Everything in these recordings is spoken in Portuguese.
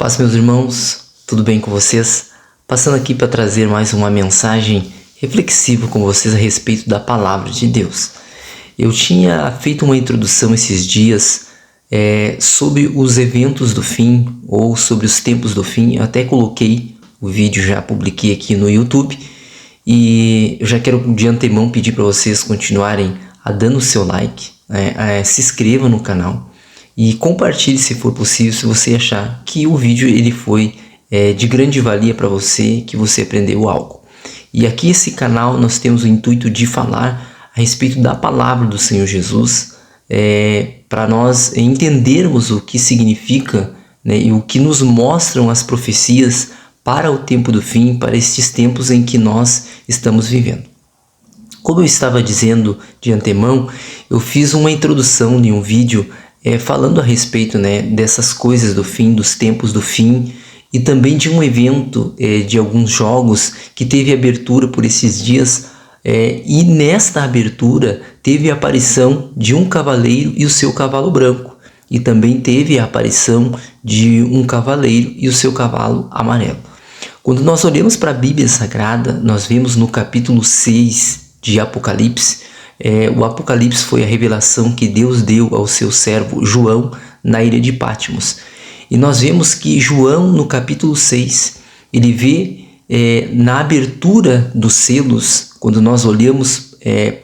Paz, meus irmãos, tudo bem com vocês? Passando aqui para trazer mais uma mensagem reflexiva com vocês a respeito da Palavra de Deus. Eu tinha feito uma introdução esses dias sobre os eventos do fim ou sobre os tempos do fim. Eu até coloquei o vídeo, já publiquei aqui no YouTube e eu já quero de antemão pedir para vocês continuarem dando o seu like, se inscrevam no canal. E compartilhe se for possível, se você achar que o vídeo ele foi de grande valia para você, que você aprendeu algo. E aqui esse canal nós temos o intuito de falar a respeito da palavra do Senhor Jesus, para nós entendermos o que significa, e o que nos mostram as profecias para o tempo do fim, para estes tempos em que nós estamos vivendo. Como eu estava dizendo de antemão, eu fiz uma introdução de um vídeo falando a respeito dessas coisas do fim, dos tempos do fim, e também de um evento de alguns jogos que teve abertura por esses dias, e nesta abertura teve a aparição de um cavaleiro e o seu cavalo branco, e também teve a aparição de um cavaleiro e o seu cavalo amarelo. Quando nós olhamos para a Bíblia Sagrada, nós vemos no capítulo 6 de Apocalipse. O Apocalipse foi a revelação que Deus deu ao seu servo João na ilha de Patmos. E nós vemos que João, no capítulo 6, ele vê na abertura dos selos, quando nós olhamos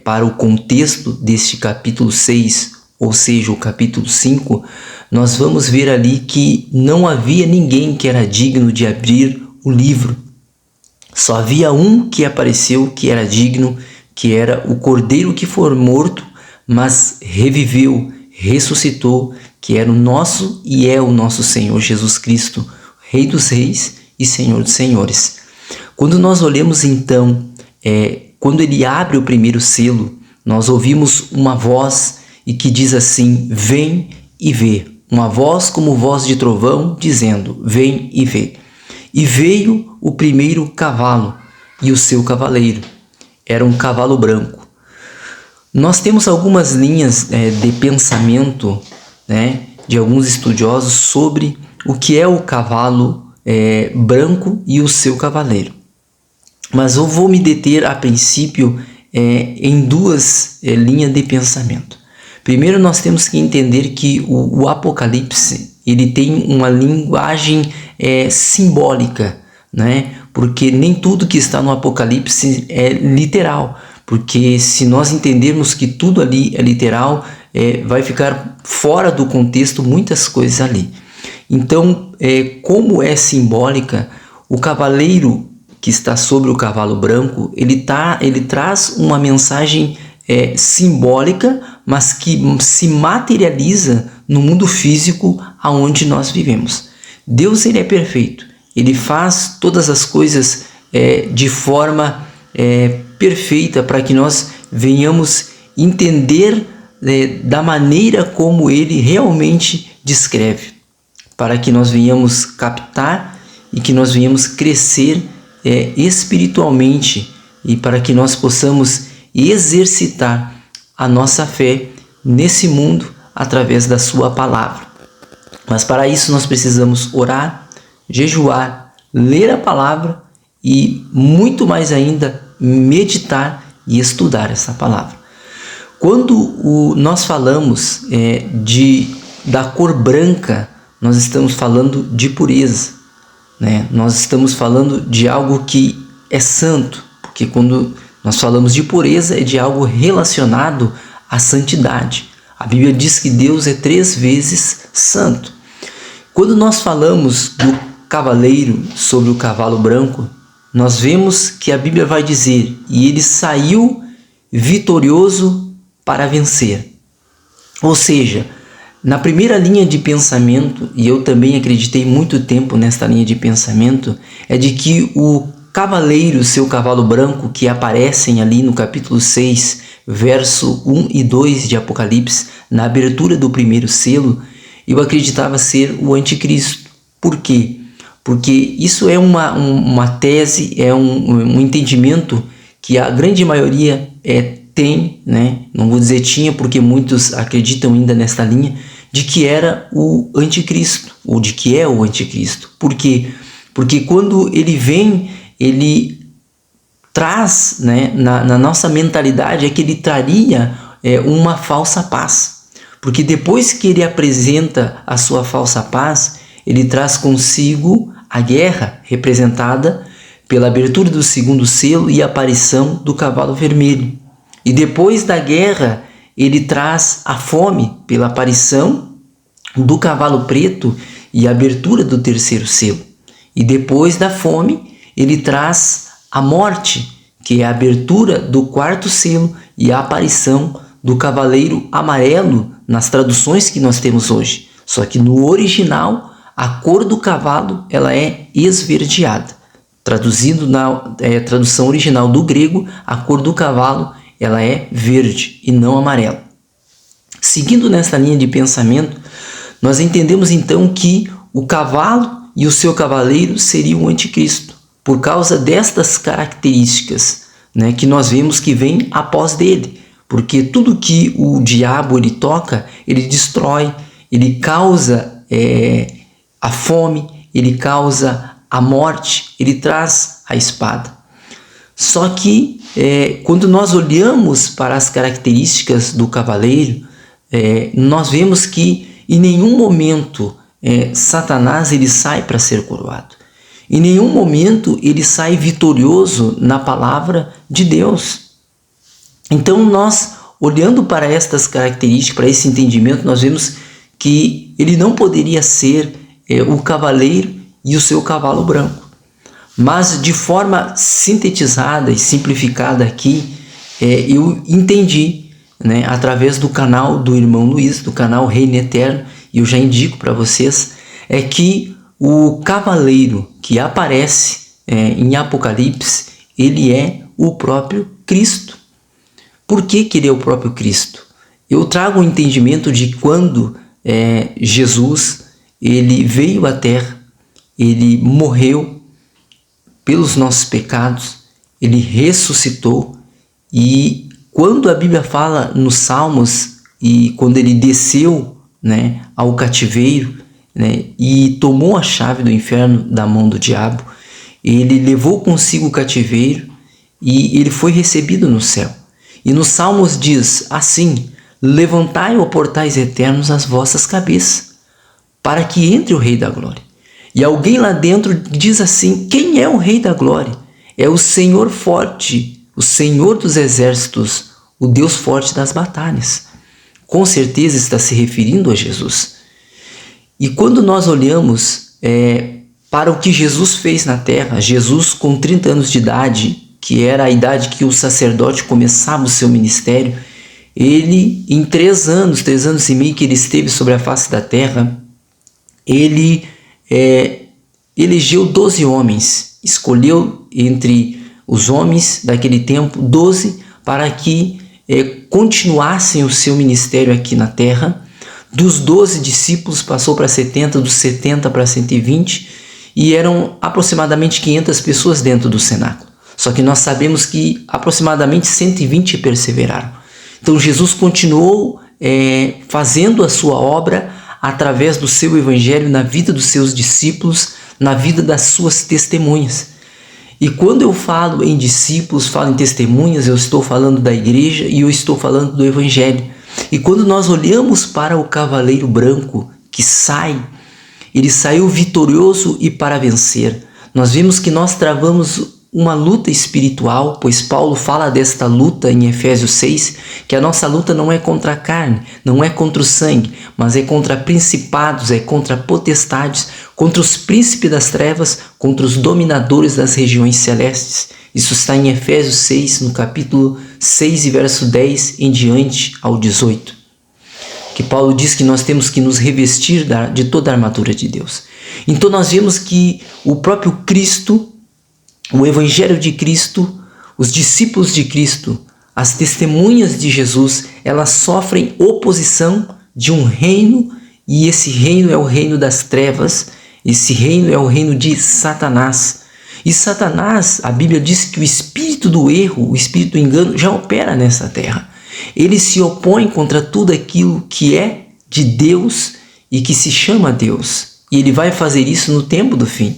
para o contexto deste capítulo 6, ou seja, o capítulo 5, nós vamos ver ali que não havia ninguém que era digno de abrir o livro. Só havia um que apareceu que era digno, que era o Cordeiro que foi morto, mas reviveu, ressuscitou, que era o nosso e é o nosso Senhor Jesus Cristo, Rei dos Reis e Senhor dos Senhores. Quando nós olhamos então, quando ele abre o primeiro selo, nós ouvimos uma voz e que diz assim: vem e vê. Uma voz como voz de trovão dizendo: vem e vê. E veio o primeiro cavalo e o seu cavaleiro. Era um cavalo branco. Nós temos algumas linhas de pensamento, de alguns estudiosos sobre o que é o cavalo branco e o seu cavaleiro. Mas eu vou me deter a princípio em duas linhas de pensamento. Primeiro, nós temos que entender que o Apocalipse ele tem uma linguagem simbólica, porque nem tudo que está no Apocalipse é literal, porque se nós entendermos que tudo ali é literal, vai ficar fora do contexto muitas coisas ali. Então, como é simbólica, o cavaleiro que está sobre o cavalo branco, ele traz uma mensagem simbólica, mas que se materializa no mundo físico aonde nós vivemos. Deus ele é perfeito. Ele faz todas as coisas de forma perfeita para que nós venhamos entender da maneira como ele realmente descreve, para que nós venhamos captar e que nós venhamos crescer espiritualmente e para que nós possamos exercitar a nossa fé nesse mundo através da sua palavra. Mas para isso nós precisamos orar, jejuar, ler a palavra e muito mais ainda meditar e estudar essa palavra. Quando nós falamos da cor branca, nós estamos falando de pureza, Nós estamos falando de algo que é santo, porque quando nós falamos de pureza é de algo relacionado à santidade. A Bíblia diz que Deus é 3 vezes santo. Quando nós falamos do cavaleiro sobre o cavalo branco, nós vemos que a Bíblia vai dizer: e ele saiu vitorioso para vencer. Ou seja, na primeira linha de pensamento, e eu também acreditei muito tempo nesta linha de pensamento, é de que o cavaleiro, seu cavalo branco, que aparecem ali no capítulo 6, verso 1 e 2 de Apocalipse, na abertura do primeiro selo, eu acreditava ser o anticristo. Por quê? Porque isso é uma tese, é um entendimento que a grande maioria tem, Não vou dizer tinha, porque muitos acreditam ainda nesta linha, de que era o anticristo, ou de que é o anticristo. Por quê? Porque quando ele vem, ele traz, né, na nossa mentalidade, é que ele traria uma falsa paz. Porque depois que ele apresenta a sua falsa paz, ele traz consigo a guerra, representada pela abertura do segundo selo e a aparição do cavalo vermelho. E depois da guerra, ele traz a fome pela aparição do cavalo preto e a abertura do terceiro selo. E depois da fome, ele traz a morte, que é a abertura do quarto selo e a aparição do cavaleiro amarelo nas traduções que nós temos hoje. Só que no original, a cor do cavalo ela é esverdeada. Traduzindo na tradução original do grego, a cor do cavalo ela é verde e não amarelo. Seguindo nessa linha de pensamento, nós entendemos então que o cavalo e o seu cavaleiro seriam o anticristo, por causa destas características, né, que nós vemos que vem após dele. Porque tudo que o diabo ele toca, ele destrói, ele causa a fome, ele causa a morte, ele traz a espada. Só que quando nós olhamos para as características do cavaleiro, nós vemos que em nenhum momento Satanás ele sai para ser coroado. Em nenhum momento ele sai vitorioso na palavra de Deus. Então nós, olhando para estas características, para esse entendimento, nós vemos que ele não poderia ser o cavaleiro e o seu cavalo branco. Mas de forma sintetizada e simplificada aqui, eu entendi, né, através do canal do irmão Luiz, do canal Reino Eterno, e eu já indico para vocês, que o cavaleiro que aparece em Apocalipse, ele é o próprio Cristo. Por que ele é o próprio Cristo? Eu trago o entendimento de quando Jesus ele veio à Terra, ele morreu pelos nossos pecados, ele ressuscitou, e quando a Bíblia fala nos Salmos, e quando ele desceu, né, ao cativeiro, né, e tomou a chave do inferno da mão do diabo, ele levou consigo o cativeiro e ele foi recebido no céu. E nos Salmos diz assim: levantai, ó portais eternos, as vossas cabeças, para que entre o Rei da Glória. E alguém lá dentro diz assim: quem é o Rei da Glória? É o Senhor forte, o Senhor dos exércitos, o Deus forte das batalhas. Com certeza está se referindo a Jesus. E quando nós olhamos para o que Jesus fez na terra, Jesus com 30 anos de idade, que era a idade que o sacerdote começava o seu ministério, ele, em 3 anos e meio que ele esteve sobre a face da terra, ele elegeu 12 homens, escolheu entre os homens daquele tempo 12 para que continuassem o seu ministério aqui na terra. Dos 12 discípulos passou para 70, dos 70 para 120, e eram aproximadamente 500 pessoas dentro do cenáculo. Só que nós sabemos que aproximadamente 120 perseveraram. Então Jesus continuou fazendo a sua obra através do seu evangelho na vida dos seus discípulos, na vida das suas testemunhas. E quando eu falo em discípulos, falo em testemunhas, eu estou falando da igreja e eu estou falando do evangelho. E quando nós olhamos para o cavaleiro branco que sai, ele saiu vitorioso e para vencer. Nós vimos que nós travamos uma luta espiritual, pois Paulo fala desta luta em Efésios 6, que a nossa luta não é contra a carne, não é contra o sangue, mas é contra principados, é contra potestades, contra os príncipes das trevas, contra os dominadores das regiões celestes. Isso está em Efésios 6, no capítulo 6 e verso 10 em diante ao 18. Que Paulo diz que nós temos que nos revestir de toda a armadura de Deus. Então nós vemos que o próprio Cristo, o Evangelho de Cristo, os discípulos de Cristo, as testemunhas de Jesus, elas sofrem oposição de um reino, e esse reino é o reino das trevas, esse reino é o reino de Satanás. E Satanás, a Bíblia diz que o espírito do erro, o espírito do engano já opera nessa terra. Ele se opõe contra tudo aquilo que é de Deus e que se chama Deus. E ele vai fazer isso no tempo do fim.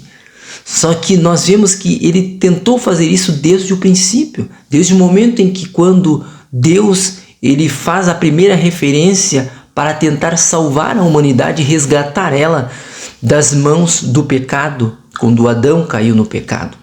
Só que nós vemos que ele tentou fazer isso desde o princípio, desde o momento em que quando Deus ele faz a primeira referência para tentar salvar a humanidade e resgatar ela das mãos do pecado, quando Adão caiu no pecado.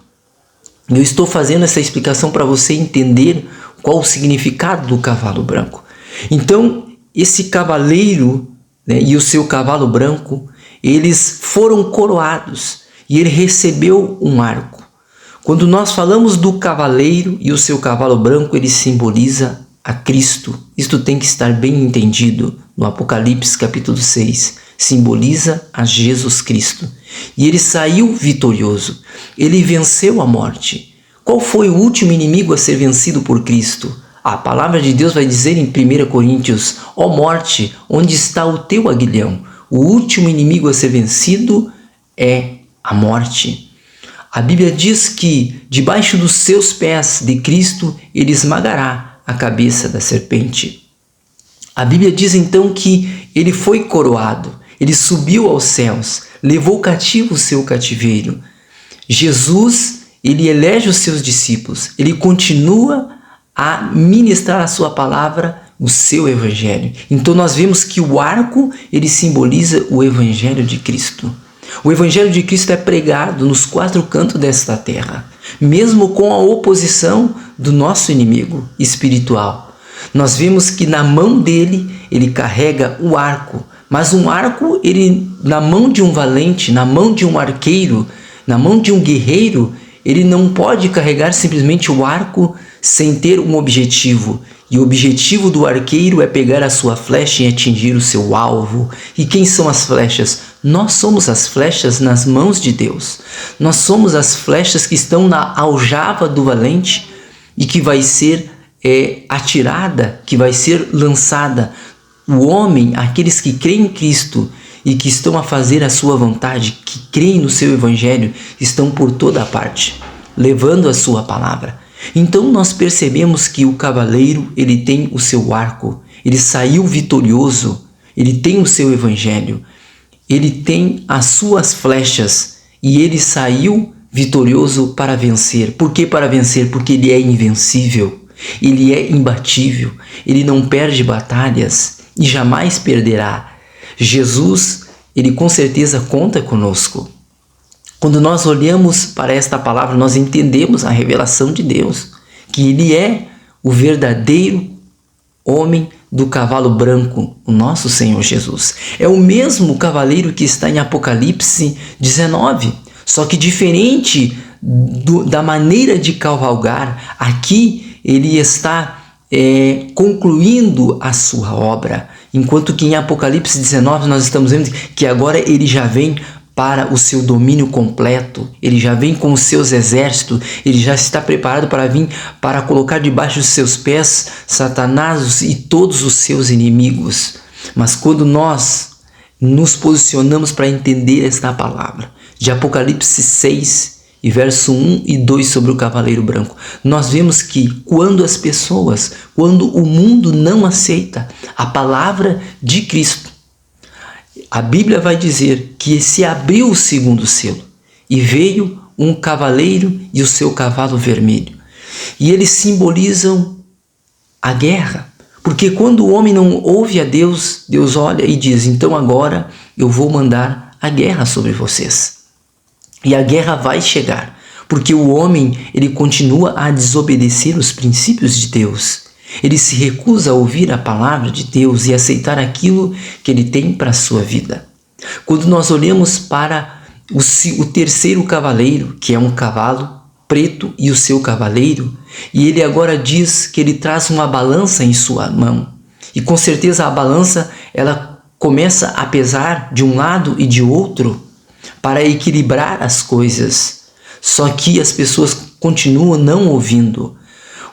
Eu estou fazendo essa explicação para você entender qual o significado do cavalo branco. Então, esse cavaleiro, né, e o seu cavalo branco, eles foram coroados e ele recebeu um arco. Quando nós falamos do cavaleiro e o seu cavalo branco, ele simboliza a Cristo. Isto tem que estar bem entendido. No Apocalipse capítulo 6, simboliza a Jesus Cristo. E ele saiu vitorioso. Ele venceu a morte. Qual foi o último inimigo a ser vencido por Cristo? A palavra de Deus vai dizer em 1 Coríntios: ó morte, onde está o teu aguilhão? O último inimigo a ser vencido é a morte. A Bíblia diz que debaixo dos seus pés de Cristo ele esmagará a cabeça da serpente. A Bíblia diz então que ele foi coroado, ele subiu aos céus, levou cativo o seu cativeiro. Jesus, ele elege os seus discípulos, ele continua a ministrar a sua palavra, o seu evangelho. Então nós vemos que o arco, ele simboliza o evangelho de Cristo. O evangelho de Cristo é pregado nos quatro cantos desta terra, mesmo com a oposição do nosso inimigo espiritual. Nós vemos que na mão dele, ele carrega o arco, mas um arco, ele na mão de um valente, na mão de um arqueiro, na mão de um guerreiro, ele não pode carregar simplesmente o arco sem ter um objetivo. E o objetivo do arqueiro é pegar a sua flecha e atingir o seu alvo. E quem são as flechas? Nós somos as flechas nas mãos de Deus. Nós somos as flechas que estão na aljava do valente e que vai ser atirada, que vai ser lançada. O homem, aqueles que creem em Cristo e que estão a fazer a sua vontade, que creem no seu evangelho, estão por toda a parte, levando a sua palavra. Então nós percebemos que o cavaleiro, ele tem o seu arco, ele saiu vitorioso, ele tem o seu evangelho, ele tem as suas flechas e ele saiu vitorioso para vencer. Por que para vencer? Porque ele é invencível, ele é imbatível, ele não perde batalhas e jamais perderá. Jesus, ele com certeza conta conosco. Quando nós olhamos para esta palavra, nós entendemos a revelação de Deus, que ele é o verdadeiro homem do cavalo branco, o nosso Senhor Jesus. É o mesmo cavaleiro que está em Apocalipse 19, só que diferente da maneira de cavalgar. Aqui ele está concluindo a sua obra, enquanto que em Apocalipse 19 nós estamos vendo que agora ele já vem para o seu domínio completo, ele já vem com os seus exércitos, ele já está preparado para vir, para colocar debaixo dos seus pés Satanás e todos os seus inimigos. Mas quando nós nos posicionamos para entender esta palavra, de Apocalipse 6, e verso 1 e 2 sobre o cavaleiro branco, nós vemos que quando o mundo não aceita a palavra de Cristo, a Bíblia vai dizer que se abriu o segundo selo e veio um cavaleiro e o seu cavalo vermelho. E eles simbolizam a guerra, porque quando o homem não ouve a Deus, Deus olha e diz: então agora eu vou mandar a guerra sobre vocês. E a guerra vai chegar, porque o homem ele continua a desobedecer os princípios de Deus. Ele se recusa a ouvir a palavra de Deus e aceitar aquilo que ele tem para a sua vida. Quando nós olhamos para o terceiro cavaleiro, que é um cavalo preto e o seu cavaleiro, e ele agora diz que ele traz uma balança em sua mão. E com certeza a balança ela começa a pesar de um lado e de outro para equilibrar as coisas. Só que as pessoas continuam não ouvindo.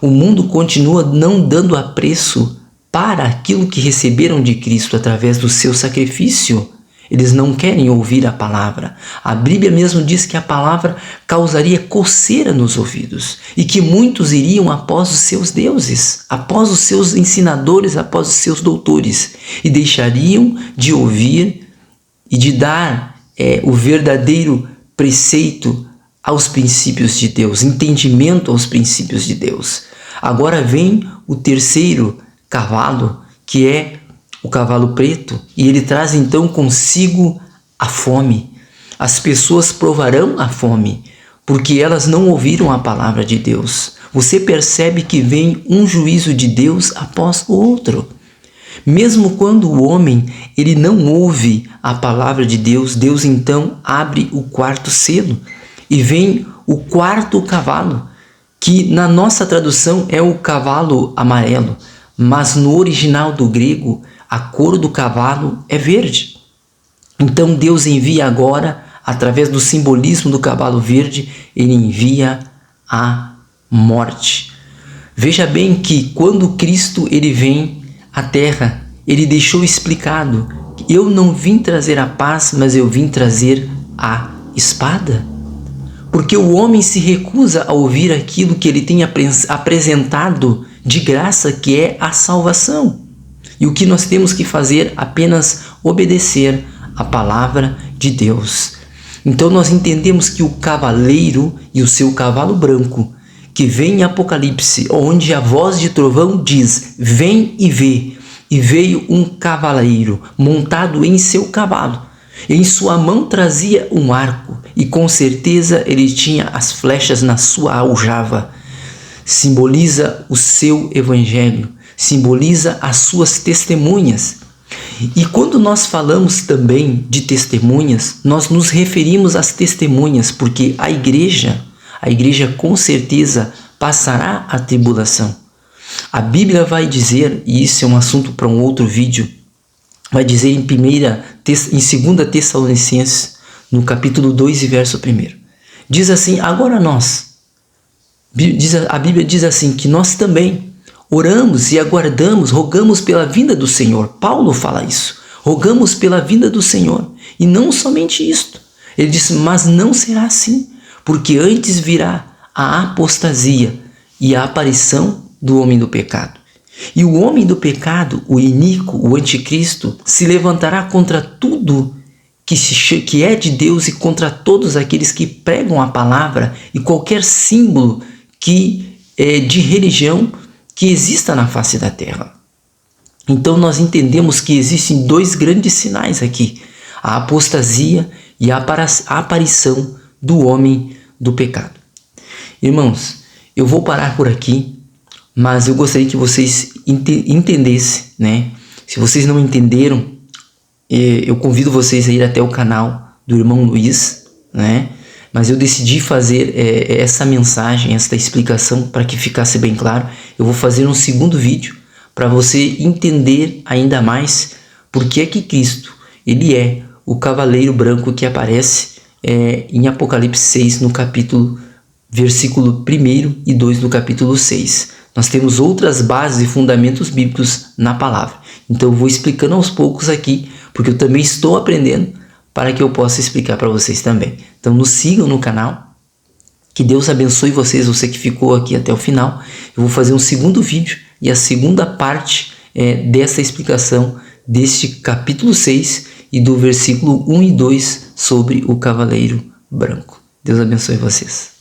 O mundo continua não dando apreço para aquilo que receberam de Cristo através do seu sacrifício. Eles não querem ouvir a palavra. A Bíblia mesmo diz que a palavra causaria coceira nos ouvidos e que muitos iriam após os seus deuses, após os seus ensinadores, após os seus doutores e deixariam de ouvir e de dar o verdadeiro preceito aos princípios de Deus, entendimento aos princípios de Deus. Agora vem o terceiro cavalo, que é o cavalo preto, e ele traz então consigo a fome. As pessoas provarão a fome, porque elas não ouviram a palavra de Deus. Você percebe que vem um juízo de Deus após o outro. Mesmo quando o homem ele não ouve a palavra de Deus, Deus então abre o quarto selo e vem o quarto cavalo, que na nossa tradução é o cavalo amarelo, mas no original do grego a cor do cavalo é verde. Então Deus envia agora, através do simbolismo do cavalo verde, ele envia a morte. Veja bem que quando Cristo ele vem à terra, ele deixou explicado: eu não vim trazer a paz, mas eu vim trazer a espada. Porque o homem se recusa a ouvir aquilo que ele tem apresentado de graça, que é a salvação. E o que nós temos que fazer? Apenas obedecer a palavra de Deus. Então nós entendemos que o cavaleiro e o seu cavalo branco, que vem em Apocalipse, onde a voz de trovão diz: vem e vê. E veio um cavaleiro montado em seu cavalo. Em sua mão trazia um arco, e com certeza ele tinha as flechas na sua aljava. Simboliza o seu evangelho, simboliza as suas testemunhas. E quando nós falamos também de testemunhas, nós nos referimos às testemunhas, porque a igreja com certeza passará a tribulação. A Bíblia vai dizer, e isso é um assunto para um outro vídeo, vai dizer em 2 Tessalonicenses, no capítulo 2 e verso 1. Diz assim: agora nós, a Bíblia diz assim, que nós também oramos e aguardamos, rogamos pela vinda do Senhor. Paulo fala isso, rogamos pela vinda do Senhor. E não somente isto, ele diz: mas não será assim, porque antes virá a apostasia e a aparição do homem do pecado. E o homem do pecado, o iníquo, o anticristo, se levantará contra tudo que é de Deus e contra todos aqueles que pregam a palavra e qualquer símbolo de religião que exista na face da terra. Então nós entendemos que existem dois grandes sinais aqui: a apostasia e a aparição do homem do pecado. Irmãos, eu vou parar por aqui, mas eu gostaria que vocês entendessem, né? Se vocês não entenderam, eu convido vocês a ir até o canal do irmão Luiz, né? Mas eu decidi fazer essa mensagem, essa explicação, para que ficasse bem claro. Eu vou fazer um segundo vídeo para você entender ainda mais por que é que Cristo ele é o cavaleiro branco que aparece em Apocalipse 6, no capítulo versículo 1 e 2 do capítulo 6. Nós temos outras bases e fundamentos bíblicos na palavra. Então eu vou explicando aos poucos aqui, porque eu também estou aprendendo, para que eu possa explicar para vocês também. Então nos sigam no canal, que Deus abençoe vocês, você que ficou aqui até o final. Eu vou fazer um segundo vídeo e a segunda parte dessa explicação deste capítulo 6 e do versículo 1 e 2 sobre o cavaleiro branco. Deus abençoe vocês.